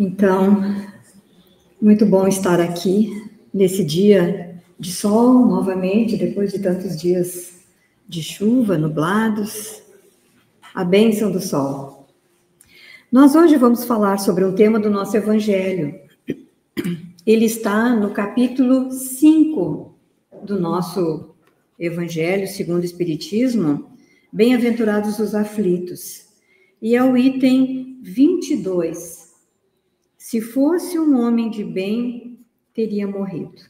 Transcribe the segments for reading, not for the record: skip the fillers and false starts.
Então, muito bom estar aqui nesse dia de sol novamente, depois de tantos dias de chuva, nublados, a bênção do sol. Nós hoje vamos falar sobre um tema do nosso Evangelho. Ele está no capítulo 5 do nosso Evangelho, segundo o Espiritismo, Bem-aventurados os aflitos. E é o item 22. Se fosse um homem de bem, teria morrido.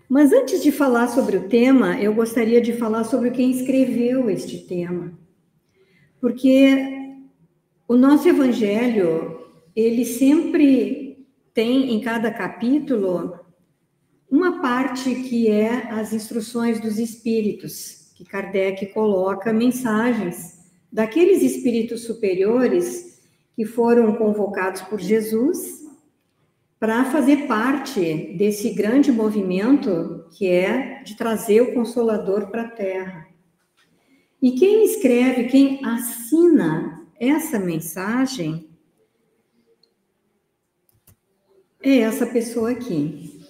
Mas antes de falar sobre o tema, eu gostaria de falar sobre quem escreveu este tema. Porque o nosso Evangelho, ele sempre tem em cada capítulo uma parte que é as instruções dos espíritos, que Kardec coloca mensagens daqueles espíritos superiores que foram convocados por Jesus para fazer parte desse grande movimento que é de trazer o Consolador para a Terra. E quem escreve, quem assina essa mensagem é essa pessoa aqui.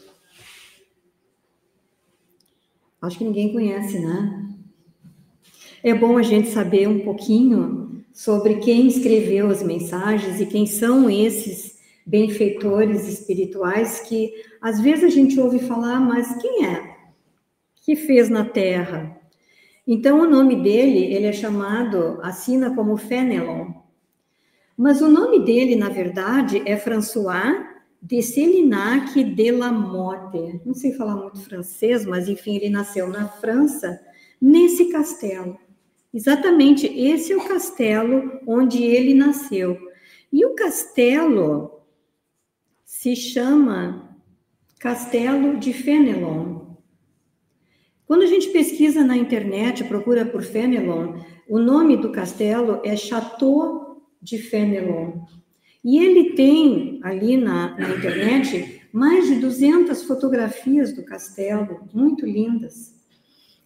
Acho que ninguém conhece, né? É bom a gente saber um pouquinho sobre quem escreveu as mensagens e quem são esses benfeitores espirituais que às vezes a gente ouve falar, mas quem é que fez na Terra? Então o nome dele, ele é chamado, assina como Fénelon, mas o nome dele, na verdade, é François de Sélignac de la Motte. Não sei falar muito francês, mas enfim, ele nasceu na França, nesse castelo. Exatamente, esse é o castelo onde ele nasceu. E o castelo se chama Castelo de Fénelon. Quando a gente pesquisa na internet, procura por Fénelon, o nome do castelo é Château de Fénelon. E ele tem ali na internet mais de 200 fotografias do castelo, muito lindas.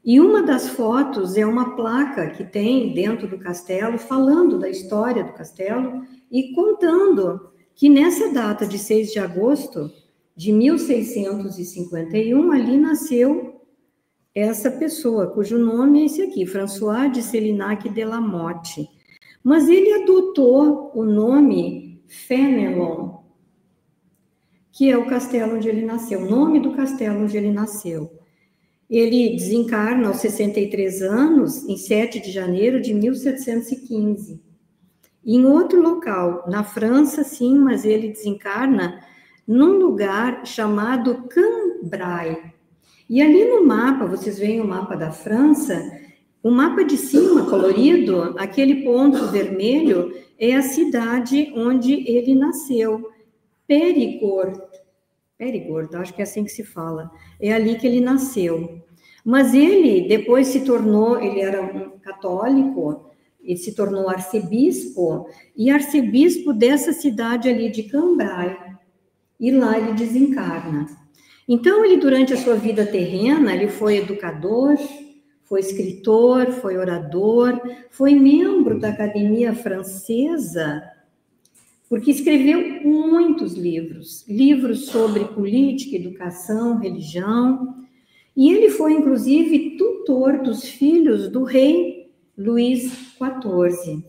E uma das fotos é uma placa que tem dentro do castelo, falando da história do castelo e contando que nessa data de 6 de agosto de 1651, ali nasceu essa pessoa, cujo nome é esse aqui, François de Sélignac de la Motte. Mas ele adotou o nome Fénelon, que é o castelo onde ele nasceu, o nome do castelo onde ele nasceu. Ele desencarna aos 63 anos, em 7 de janeiro de 1715. Em outro local, na França, sim, mas ele desencarna num lugar chamado Cambrai. E ali no mapa, vocês veem o mapa da França, o mapa de cima, colorido, aquele ponto vermelho é a cidade onde ele nasceu, Périgord, acho que é assim que se fala. É ali que ele nasceu. Mas ele depois se tornou, ele era um católico, ele se tornou arcebispo, e arcebispo dessa cidade ali de Cambrai. E lá ele desencarna. Então, ele, durante a sua vida terrena, ele foi educador, foi escritor, foi orador, foi membro da Academia Francesa, porque escreveu muitos livros, livros sobre política, educação, religião, e ele foi, inclusive, tutor dos filhos do rei Luís XIV.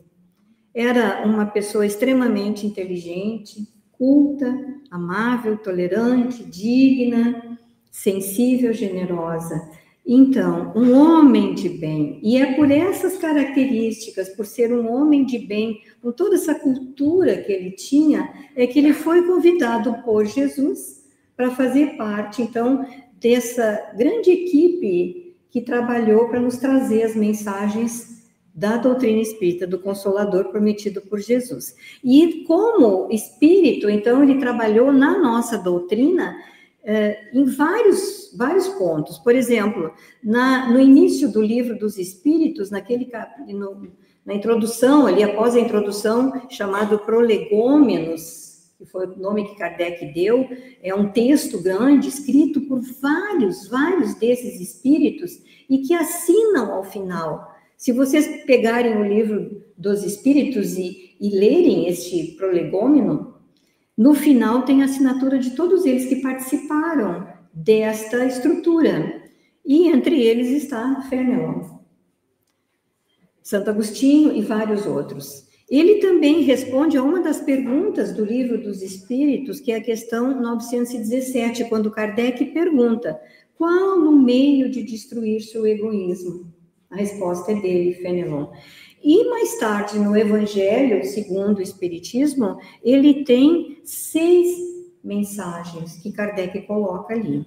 Era uma pessoa extremamente inteligente, culta, amável, tolerante, digna, sensível, generosa. Então, um homem de bem, e é por essas características, por ser um homem de bem, com toda essa cultura que ele tinha, é que ele foi convidado por Jesus para fazer parte, então, dessa grande equipe que trabalhou para nos trazer as mensagens da doutrina espírita, do Consolador prometido por Jesus. E como espírito, então, ele trabalhou na nossa doutrina em vários pontos. Por exemplo, no início do livro dos Espíritos, na introdução, ali após a introdução, chamado Prolegômenos, que foi o nome que Kardec deu, é um texto grande, escrito por vários desses espíritos, e que assinam ao final. Se vocês pegarem o livro dos Espíritos e lerem este prolegômeno, No final tem a assinatura de todos eles que participaram desta estrutura, e entre eles está Fenelon, Santo Agostinho e vários outros. Ele também responde a uma das perguntas do Livro dos Espíritos, que é a questão 917, quando Kardec pergunta: qual o meio de destruir seu egoísmo? A resposta é dele, Fenelon. E mais tarde, no Evangelho, segundo o Espiritismo, ele tem 6 mensagens que Kardec coloca ali.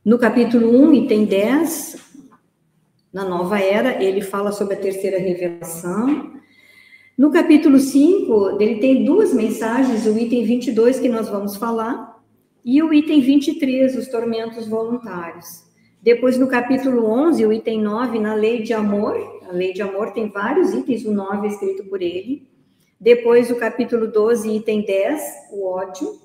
No capítulo 1, item 10, na Nova Era, ele fala sobre a terceira revelação. No capítulo 5, ele tem 2 mensagens, o item 22, que nós vamos falar, e o item 23, os tormentos voluntários. Depois, no capítulo 11, o item 9, na Lei de Amor. A Lei de Amor tem vários itens, o 9 é escrito por ele. Depois, o capítulo 12, item 10, o ódio.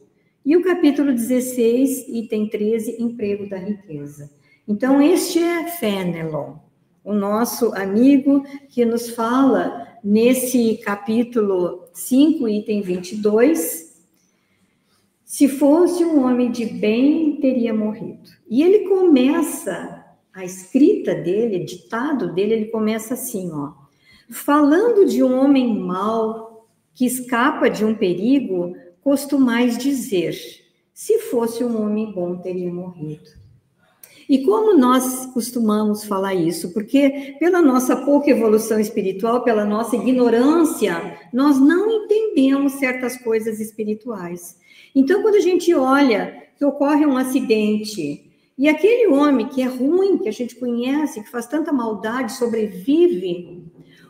E o capítulo 16, item 13, emprego da riqueza. Então, este é Fenelon, o nosso amigo que nos fala nesse capítulo 5, item 22, se fosse um homem de bem, teria morrido. E ele começa, a escrita dele, o ditado dele, ele começa assim, ó. Falando de um homem mau que escapa de um perigo, costumais dizer, se fosse um homem bom, teria morrido. E como nós costumamos falar isso? Porque pela nossa pouca evolução espiritual, pela nossa ignorância, nós não entendemos certas coisas espirituais. Então, quando a gente olha que ocorre um acidente, e aquele homem que é ruim, que a gente conhece, que faz tanta maldade, sobrevive,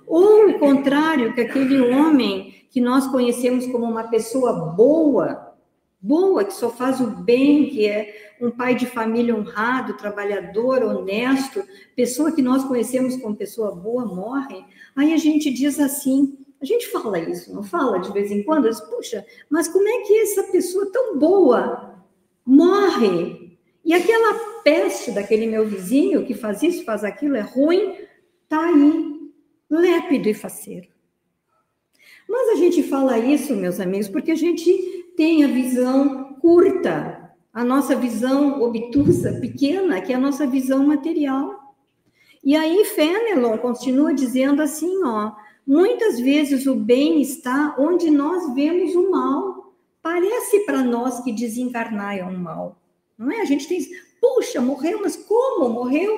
ou o contrário, que aquele homem que nós conhecemos como uma pessoa boa, que só faz o bem, que é um pai de família honrado, trabalhador, honesto, pessoa que nós conhecemos como pessoa boa, morre, aí a gente diz assim, a gente fala isso, não fala de vez em quando? Diz, puxa, mas como é que essa pessoa tão boa morre? E aquela peste daquele meu vizinho que faz isso, faz aquilo, é ruim, tá aí, lépido e faceiro. Mas a gente fala isso, meus amigos, porque a gente tem a visão curta, a nossa visão obtusa, pequena, que é a nossa visão material. E aí Fenelon continua dizendo assim, ó, muitas vezes o bem está onde nós vemos o mal. Parece para nós que desencarnar é um mal, não é? A gente tem, puxa, morreu, mas como morreu?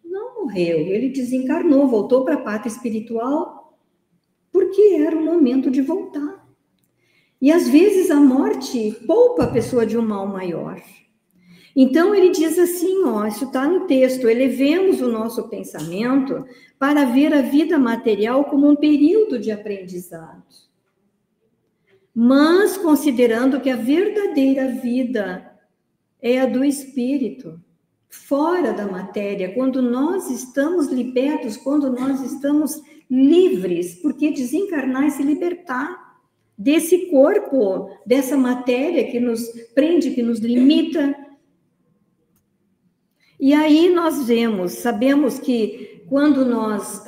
Não morreu, ele desencarnou, voltou para a pátria espiritual, porque era o momento de voltar. E às vezes a morte poupa a pessoa de um mal maior. Então ele diz assim, ó, isso está no texto, elevemos o nosso pensamento para ver a vida material como um período de aprendizado. Mas considerando que a verdadeira vida é a do espírito, fora da matéria, quando nós estamos libertos, quando nós estamos livres, porque desencarnar é se libertar desse corpo, dessa matéria que nos prende, que nos limita. E aí nós sabemos que quando nós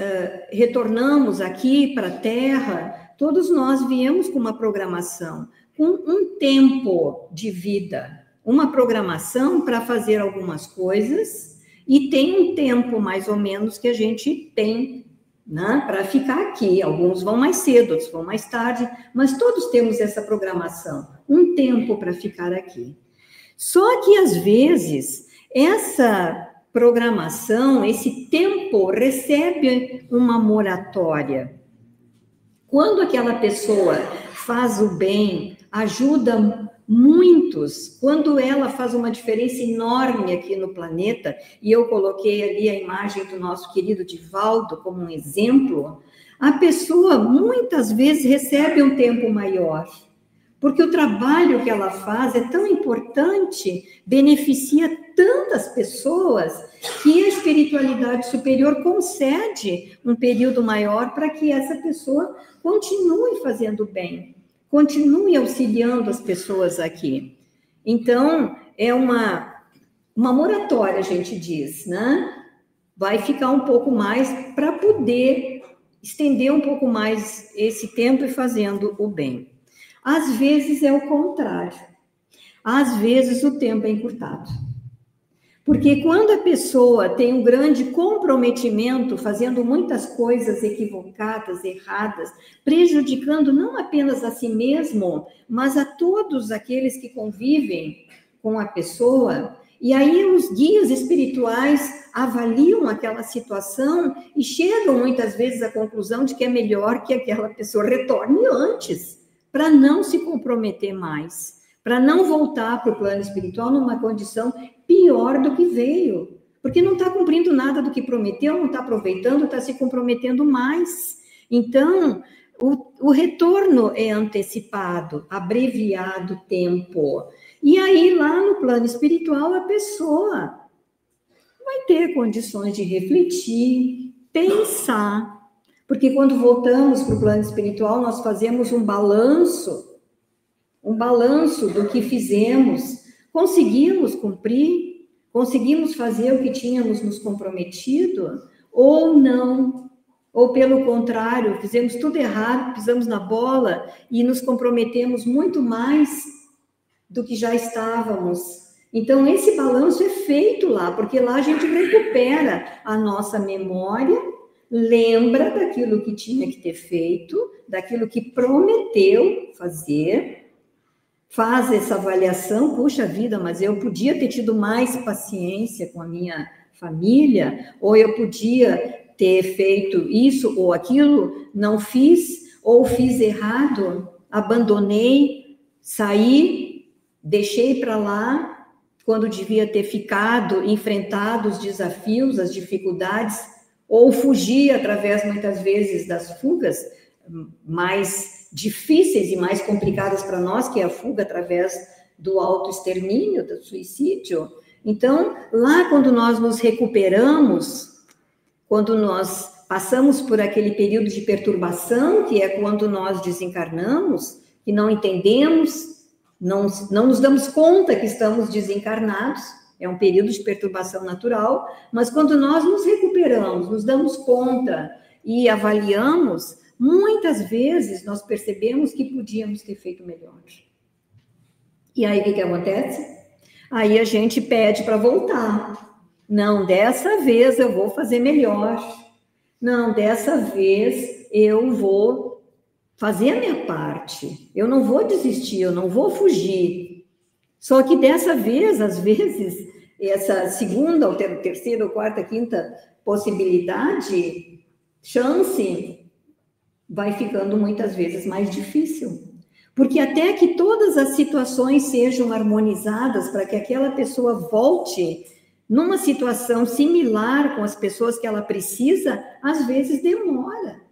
retornamos aqui para a Terra, todos nós viemos com uma programação, com um tempo de vida, uma programação para fazer algumas coisas, e tem um tempo mais ou menos que a gente tem, né, para ficar aqui. Alguns vão mais cedo, outros vão mais tarde, mas todos temos essa programação, um tempo para ficar aqui. Só que às vezes essa programação, esse tempo recebe uma moratória. Quando aquela pessoa faz o bem, ajuda muitos, quando ela faz uma diferença enorme aqui no planeta, e eu coloquei ali a imagem do nosso querido Divaldo como um exemplo, a pessoa muitas vezes recebe um tempo maior, porque o trabalho que ela faz é tão importante, beneficia tantas pessoas, que a espiritualidade superior concede um período maior para que essa pessoa continue fazendo bem, continue auxiliando as pessoas aqui. Então, é uma moratória, a gente diz, né? Vai ficar um pouco mais para poder estender um pouco mais esse tempo e fazendo o bem. Às vezes é o contrário. Às vezes o tempo é encurtado. Porque quando a pessoa tem um grande comprometimento, fazendo muitas coisas equivocadas, erradas, prejudicando não apenas a si mesmo, mas a todos aqueles que convivem com a pessoa, e aí os guias espirituais avaliam aquela situação e chegam muitas vezes à conclusão de que é melhor que aquela pessoa retorne antes, para não se comprometer mais, para não voltar para o plano espiritual numa condição pior do que veio, porque não está cumprindo nada do que prometeu, não está aproveitando, está se comprometendo mais. Então, o retorno é antecipado, abreviado tempo. E aí, lá no plano espiritual, a pessoa vai ter condições de refletir, pensar, porque quando voltamos para o plano espiritual, nós fazemos um balanço do que fizemos. Conseguimos cumprir? Conseguimos fazer o que tínhamos nos comprometido? Ou não? Ou, pelo contrário, fizemos tudo errado, pisamos na bola e nos comprometemos muito mais do que já estávamos. Então, esse balanço é feito lá, porque lá a gente recupera a nossa memória, lembra daquilo que tinha que ter feito, daquilo que prometeu fazer, faz essa avaliação, puxa vida, mas eu podia ter tido mais paciência com a minha família, ou eu podia ter feito isso ou aquilo, não fiz, ou fiz errado, abandonei, saí, deixei para lá, quando devia ter ficado, enfrentado os desafios, as dificuldades, ou fugi através, muitas vezes, das fugas mais difíceis e mais complicadas para nós, que é a fuga através do autoextermínio, do suicídio. Então, lá quando nós nos recuperamos, quando nós passamos por aquele período de perturbação, que é quando nós desencarnamos, que não entendemos, não nos damos conta que estamos desencarnados, é um período de perturbação natural, mas quando nós nos recuperamos, nos damos conta e avaliamos, muitas vezes nós percebemos que podíamos ter feito melhor. E aí o que acontece? Aí a gente pede para voltar. Não, dessa vez eu vou fazer melhor. Não, dessa vez eu vou fazer a minha parte. Eu não vou desistir, eu não vou fugir. Só que dessa vez, às vezes, essa segunda, ou terceira, ou quarta, quinta possibilidade, chance, vai ficando muitas vezes mais difícil. Porque até que todas as situações sejam harmonizadas para que aquela pessoa volte numa situação similar com as pessoas que ela precisa, às vezes demora.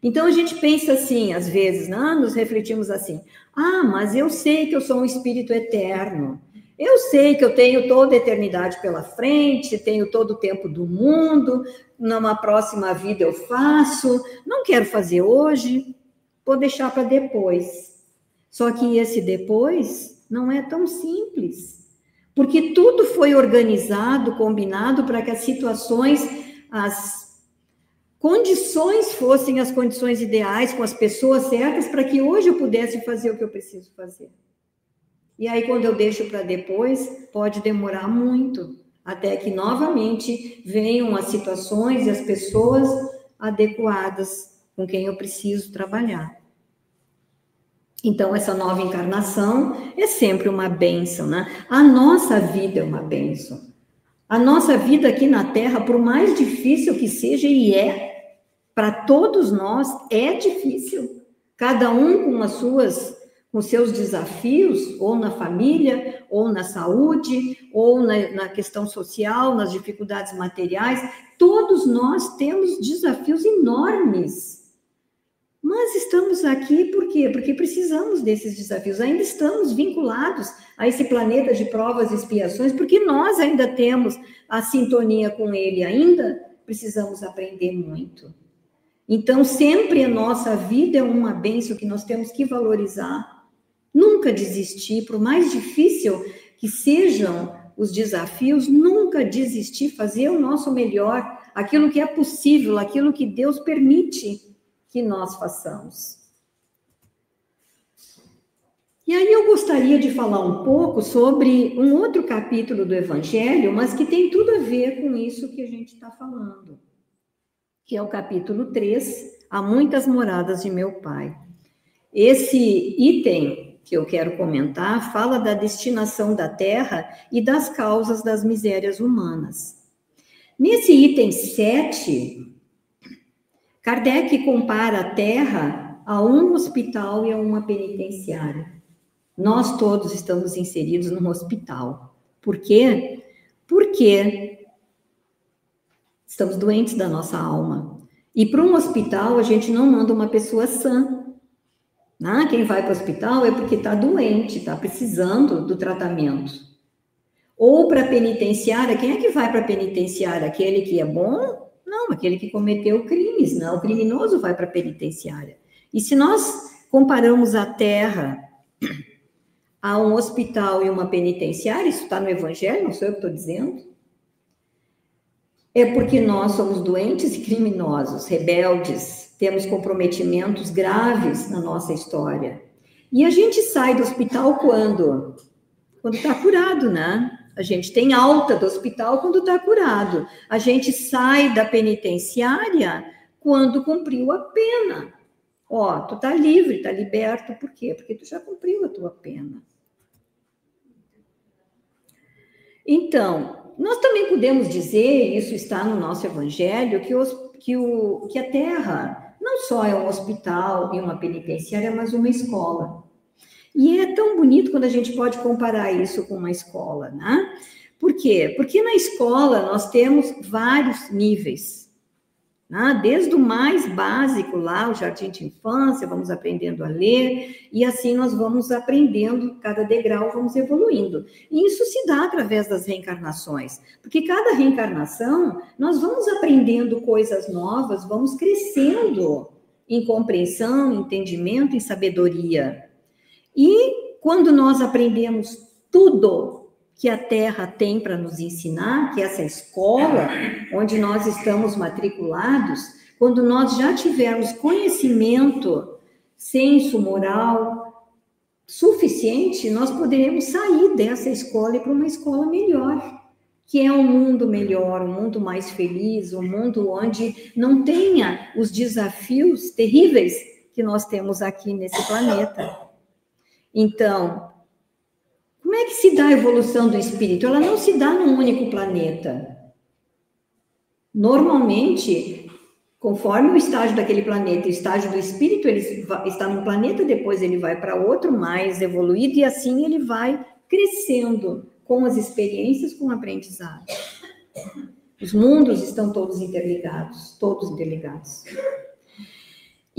Então a gente pensa assim, às vezes, nos refletimos assim, mas eu sei que eu sou um espírito eterno, eu sei que eu tenho toda a eternidade pela frente, tenho todo o tempo do mundo, numa próxima vida eu faço, não quero fazer hoje, vou deixar para depois. Só que esse depois não é tão simples, porque tudo foi organizado, combinado para que as situações, as condições fossem as condições ideais, com as pessoas certas, para que hoje eu pudesse fazer o que eu preciso fazer. E aí, quando eu deixo para depois, pode demorar muito, até que novamente venham as situações e as pessoas adequadas com quem eu preciso trabalhar. Então, essa nova encarnação é sempre uma bênção, né? A nossa vida é uma bênção. A nossa vida aqui na Terra, por mais difícil que seja, e para todos nós, é difícil. Cada um com seus desafios, ou na família, ou na saúde, ou na questão social, nas dificuldades materiais, todos nós temos desafios enormes. Mas estamos aqui por quê? Porque precisamos desses desafios, ainda estamos vinculados a esse planeta de provas e expiações, porque nós ainda temos a sintonia com ele, ainda precisamos aprender muito. Então, sempre a nossa vida é uma bênção que nós temos que valorizar. Nunca desistir, por mais difícil que sejam os desafios, nunca desistir, fazer o nosso melhor, aquilo que é possível, aquilo que Deus permite que nós façamos. E aí eu gostaria de falar um pouco sobre um outro capítulo do Evangelho, mas que tem tudo a ver com isso que a gente está falando, que é o capítulo 3, Há muitas moradas de meu Pai. Esse item que eu quero comentar fala da destinação da terra e das causas das misérias humanas. Nesse item 7, Kardec compara a terra a um hospital e a uma penitenciária. Nós todos estamos inseridos num hospital. Por quê? Porque estamos doentes da nossa alma. E para um hospital, a gente não manda uma pessoa sã. Ah, quem vai para o hospital é porque está doente, está precisando do tratamento. Ou para a penitenciária, quem é que vai para a penitenciária? Aquele que é bom? Não, aquele que cometeu crimes, não. O criminoso vai para a penitenciária. E se nós comparamos a terra a um hospital e uma penitenciária, isso está no Evangelho, não sou eu que estou dizendo, é porque nós somos doentes e criminosos, rebeldes, temos comprometimentos graves na nossa história. E a gente sai do hospital quando? Quando está curado, né? A gente tem alta do hospital quando está curado. A gente sai da penitenciária quando cumpriu a pena. Ó, tu tá livre, tá liberto, por quê? Porque tu já cumpriu a tua pena. Então, nós também podemos dizer, isso está no nosso Evangelho, que a Terra não só é um hospital e uma penitenciária, mas uma escola. E é tão bonito quando a gente pode comparar isso com uma escola, né? Por quê? Porque na escola nós temos vários níveis, né? Desde o mais básico lá, o jardim de infância, vamos aprendendo a ler, e assim nós vamos aprendendo, cada degrau vamos evoluindo. E isso se dá através das reencarnações, porque cada reencarnação nós vamos aprendendo coisas novas, vamos crescendo em compreensão, em entendimento, em sabedoria. E quando nós aprendemos tudo que a Terra tem para nos ensinar, que é essa escola onde nós estamos matriculados, quando nós já tivermos conhecimento, senso moral suficiente, nós poderemos sair dessa escola e para uma escola melhor, que é um mundo melhor, um mundo mais feliz, um mundo onde não tenha os desafios terríveis que nós temos aqui nesse planeta. Então, como é que se dá a evolução do espírito? Ela não se dá num único planeta. Normalmente, conforme o estágio daquele planeta, o estágio do espírito, ele está num planeta, depois ele vai para outro mais evoluído, e assim ele vai crescendo com as experiências, com o aprendizado. Os mundos estão todos interligados, todos interligados.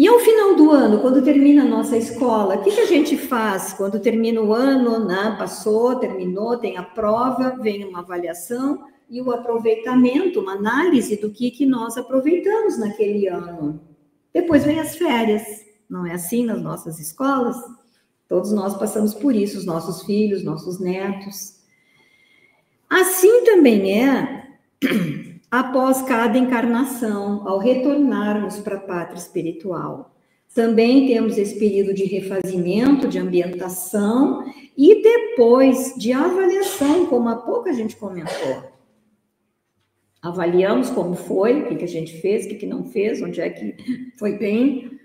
E ao final do ano, quando termina a nossa escola, o que a gente faz? Quando termina o ano, né? Passou, terminou, tem a prova, vem uma avaliação e o aproveitamento, uma análise do que nós aproveitamos naquele ano. Depois vem as férias, não é assim nas nossas escolas? Todos nós passamos por isso, os nossos filhos, nossos netos. Assim também é após cada encarnação, ao retornarmos para a pátria espiritual. Também temos esse período de refazimento, de ambientação e depois de avaliação, como há pouco a gente comentou. Avaliamos como foi, o que a gente fez, o que não fez, onde é que foi bem,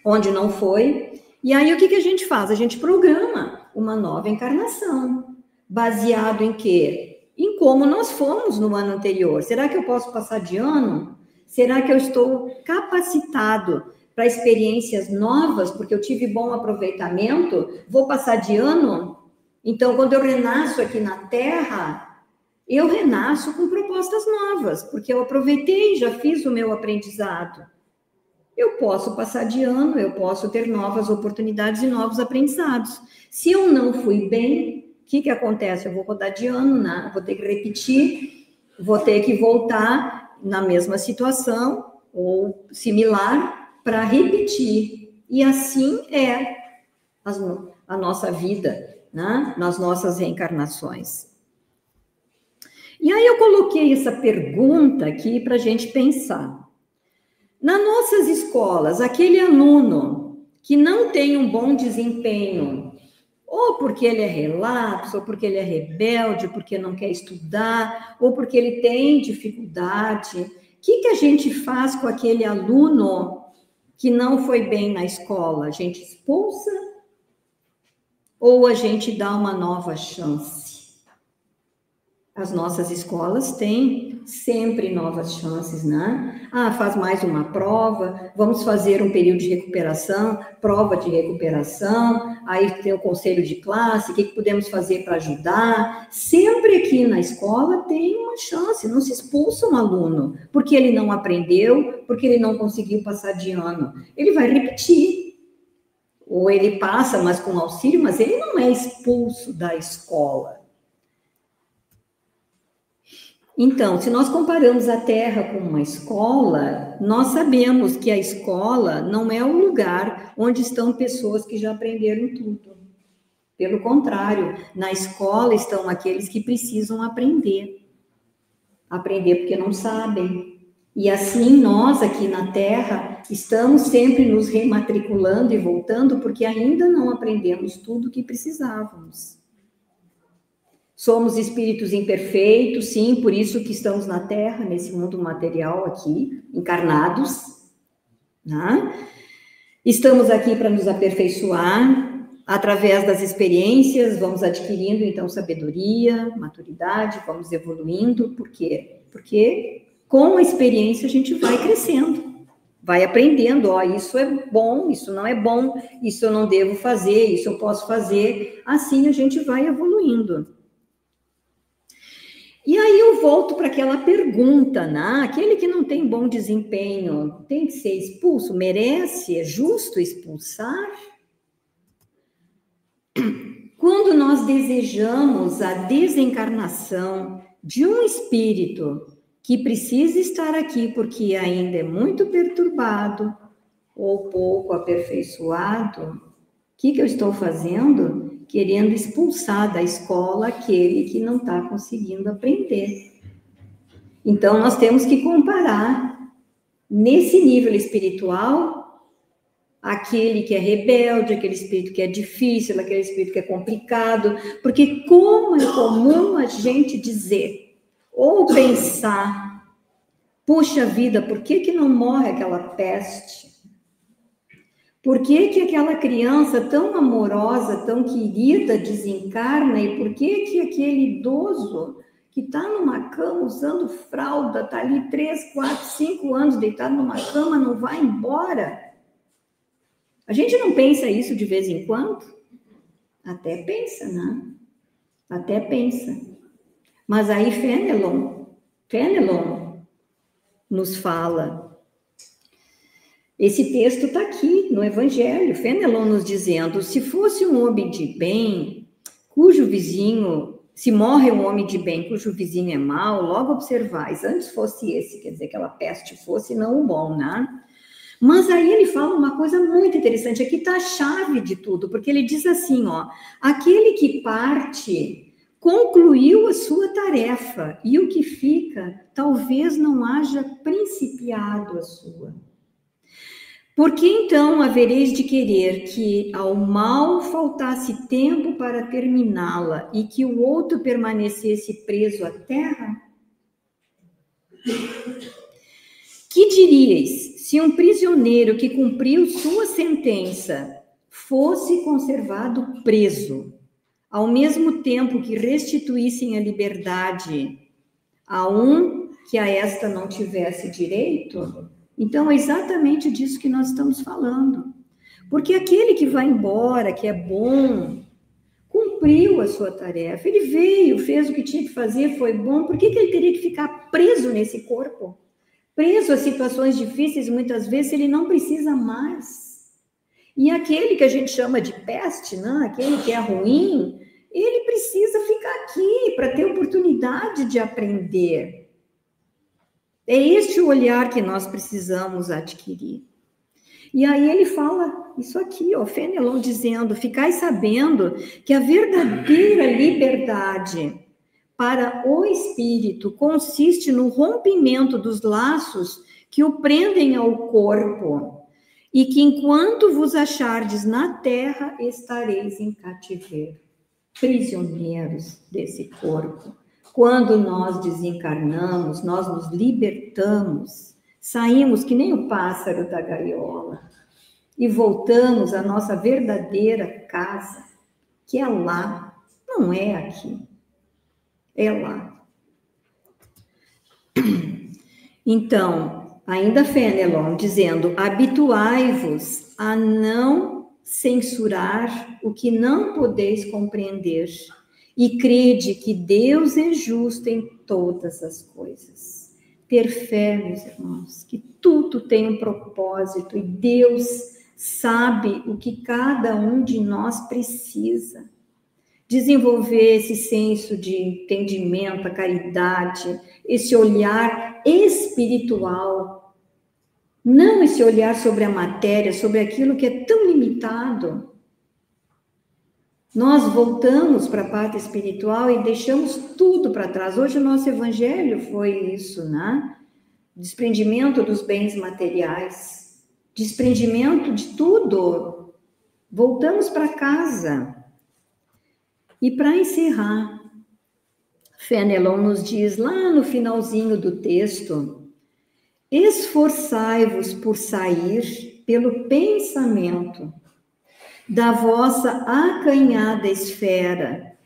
onde não foi. E aí o que a gente faz? A gente programa uma nova encarnação, baseado em quê? Em como nós fomos no ano anterior. Será que eu posso passar de ano? Será que eu estou capacitado para experiências novas, porque eu tive bom aproveitamento? Vou passar de ano? Então, quando eu renasço aqui na Terra, eu renasço com propostas novas, porque eu aproveitei, já fiz o meu aprendizado. Eu posso passar de ano, eu posso ter novas oportunidades e novos aprendizados. Se eu não fui bem, o que acontece? Eu vou rodar de ano, né? Vou ter que repetir, vou ter que voltar na mesma situação ou similar para repetir. E assim é a nossa vida, né? Nas nossas reencarnações. E aí eu coloquei essa pergunta aqui para a gente pensar. Nas nossas escolas, aquele aluno que não tem um bom desempenho, ou porque ele é relapso, ou porque ele é rebelde, porque não quer estudar, ou porque ele tem dificuldade, o que a gente faz com aquele aluno que não foi bem na escola? A gente expulsa ou a gente dá uma nova chance? As nossas escolas têm sempre novas chances, né? Faz mais uma prova, vamos fazer um período de recuperação, prova de recuperação, aí tem o conselho de classe, o que podemos fazer para ajudar? Sempre aqui na escola tem uma chance, não se expulsa um aluno, porque ele não aprendeu, porque ele não conseguiu passar de ano. Ele vai repetir, ou ele passa, mas com auxílio, mas ele não é expulso da escola. Então, se nós comparamos a Terra com uma escola, nós sabemos que a escola não é um lugar onde estão pessoas que já aprenderam tudo. Pelo contrário, na escola estão aqueles que precisam aprender. Aprender porque não sabem. E assim, nós aqui na Terra, estamos sempre nos rematriculando e voltando porque ainda não aprendemos tudo o que precisávamos. Somos espíritos imperfeitos, sim, por isso que estamos na Terra, nesse mundo material aqui, encarnados, né? Estamos aqui para nos aperfeiçoar, através das experiências, vamos adquirindo, então, sabedoria, maturidade, vamos evoluindo, por quê? Porque com a experiência a gente vai crescendo, vai aprendendo, isso é bom, isso não é bom, isso eu não devo fazer, isso eu posso fazer, assim a gente vai evoluindo. E aí eu volto para aquela pergunta, né? Aquele que não tem bom desempenho tem que ser expulso? Merece? É justo expulsar? Quando nós desejamos a desencarnação de um espírito que precisa estar aqui porque ainda é muito perturbado ou pouco aperfeiçoado, o que eu estou fazendo? Querendo expulsar da escola aquele que não está conseguindo aprender. Então, nós temos que comparar, nesse nível espiritual, aquele que é rebelde, aquele espírito que é difícil, aquele espírito que é complicado, porque como é comum a gente dizer, ou pensar, puxa vida, por que não morre aquela peste? Por que aquela criança tão amorosa, tão querida, desencarna? E por que aquele idoso que está numa cama usando fralda, está ali 3, 4, 5 anos deitado numa cama, não vai embora? A gente não pensa isso de vez em quando? Até pensa, né? Até pensa. Mas aí Fenelon nos fala... Esse texto está aqui no Evangelho, Fenelon nos dizendo, se fosse um homem de bem, cujo vizinho, se morre um homem de bem, cujo vizinho é mau, logo observais, antes fosse esse, quer dizer, aquela peste fosse, não o bom, né? Mas aí ele fala uma coisa muito interessante, aqui está a chave de tudo, porque ele diz assim, aquele que parte concluiu a sua tarefa, e o que fica, talvez não haja principiado a sua. Por que então havereis de querer que ao mal faltasse tempo para terminá-la e que o outro permanecesse preso à terra? Que diríeis se um prisioneiro que cumpriu sua sentença fosse conservado preso, ao mesmo tempo que restituíssem a liberdade a um que a esta não tivesse direito? Então, é exatamente disso que nós estamos falando. Porque aquele que vai embora, que é bom, cumpriu a sua tarefa, ele veio, fez o que tinha que fazer, foi bom, por que ele teria que ficar preso nesse corpo? Preso a situações difíceis, muitas vezes, ele não precisa mais. E aquele que a gente chama de peste, né? Aquele que é ruim, ele precisa ficar aqui para ter oportunidade de aprender. É este o olhar que nós precisamos adquirir. E aí ele fala isso aqui, Fenelon dizendo, ficai sabendo que a verdadeira liberdade para o espírito consiste no rompimento dos laços que o prendem ao corpo e que enquanto vos achardes na terra, estareis em cativeiro, prisioneiros desse corpo. Quando nós desencarnamos, nós nos libertamos, saímos que nem o pássaro da gaiola e voltamos à nossa verdadeira casa, que é lá, não é aqui, é lá. Então, ainda Fenelon dizendo, habituai-vos a não censurar o que não podeis compreender e crede que Deus é justo em todas as coisas. Ter fé, meus irmãos, que tudo tem um propósito e Deus sabe o que cada um de nós precisa. Desenvolver esse senso de entendimento, a caridade, esse olhar espiritual, não esse olhar sobre a matéria, sobre aquilo que é tão limitado. Nós voltamos para a parte espiritual e deixamos tudo para trás. Hoje o nosso evangelho foi isso, né? Desprendimento dos bens materiais, desprendimento de tudo. Voltamos para casa. E para encerrar, Fenelon nos diz lá no finalzinho do texto, esforçai-vos por sair pelo pensamento da vossa acanhada esfera,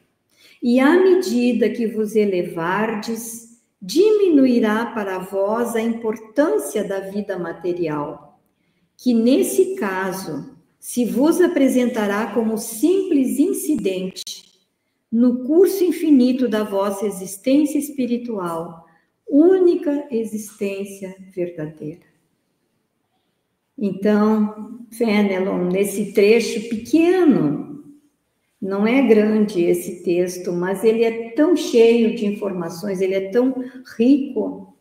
e à medida que vos elevardes, diminuirá para vós a importância da vida material, que nesse caso se vos apresentará como simples incidente no curso infinito da vossa existência espiritual, única existência verdadeira. Então, Fenelon, nesse trecho pequeno, não é grande esse texto, mas ele é tão cheio de informações, ele é tão rico,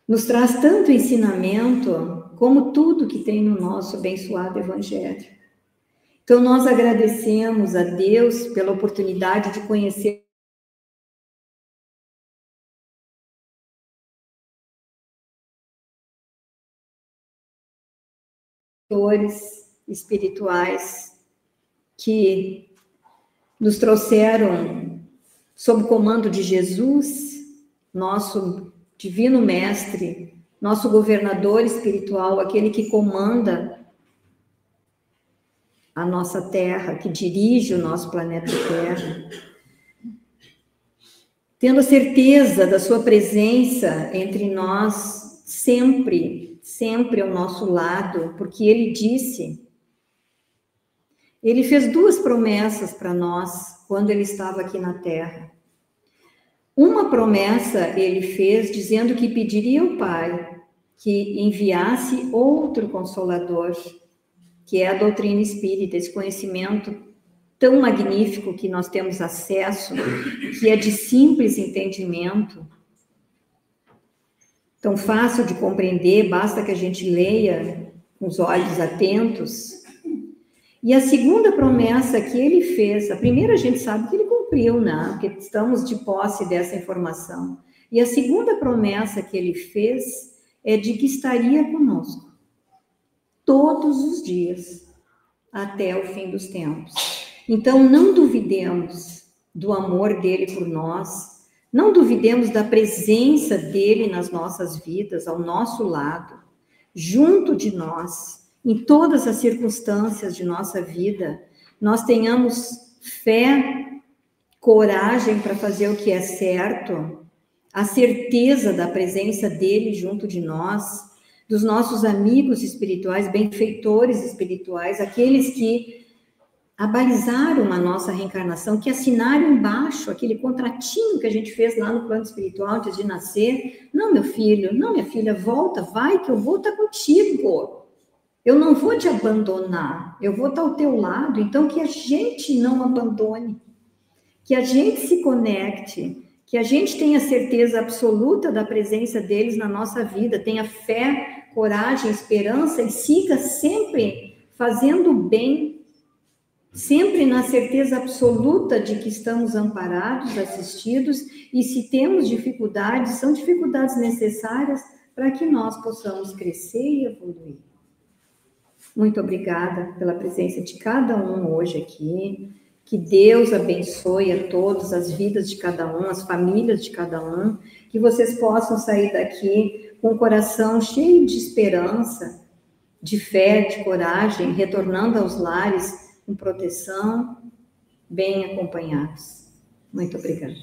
nos traz tanto ensinamento, como tudo que tem no nosso abençoado Evangelho. Então, nós agradecemos a Deus pela oportunidade de conhecer mentores espirituais que nos trouxeram, sob o comando de Jesus, nosso divino mestre, nosso governador espiritual, aquele que comanda a nossa Terra, que dirige o nosso planeta Terra, tendo a certeza da sua presença entre nós sempre, sempre ao nosso lado, porque ele disse, ele fez duas promessas para nós quando ele estava aqui na Terra. Uma promessa ele fez dizendo que pediria ao Pai que enviasse outro Consolador, que é a doutrina espírita, esse conhecimento tão magnífico que nós temos acesso, que é de simples entendimento, tão fácil de compreender, basta que a gente leia com os olhos atentos. E a segunda promessa que ele fez, a primeira a gente sabe que ele cumpriu, né? Porque estamos de posse dessa informação. E a segunda promessa que ele fez é de que estaria conosco todos os dias, até o fim dos tempos. Então, não duvidemos do amor dele por nós, não duvidemos da presença dele nas nossas vidas, ao nosso lado, junto de nós, em todas as circunstâncias de nossa vida, nós tenhamos fé, coragem para fazer o que é certo, a certeza da presença dele junto de nós, dos nossos amigos espirituais, benfeitores espirituais, aqueles que abalizaram a nossa reencarnação, que assinaram embaixo aquele contratinho que a gente fez lá no plano espiritual antes de nascer. Não, meu filho, não, minha filha, volta, vai que eu vou estar contigo. Eu não vou te abandonar, eu vou estar ao teu lado. Então, que a gente não abandone, que a gente se conecte, que a gente tenha certeza absoluta da presença deles na nossa vida, tenha fé, coragem, esperança e siga sempre fazendo o bem, sempre na certeza absoluta de que estamos amparados, assistidos, e se temos dificuldades, são dificuldades necessárias para que nós possamos crescer e evoluir. Muito obrigada pela presença de cada um hoje aqui. Que Deus abençoe a todos, as vidas de cada um, as famílias de cada um. Que vocês possam sair daqui com o coração cheio de esperança, de fé, de coragem, retornando aos lares com proteção, bem acompanhados. Muito obrigada.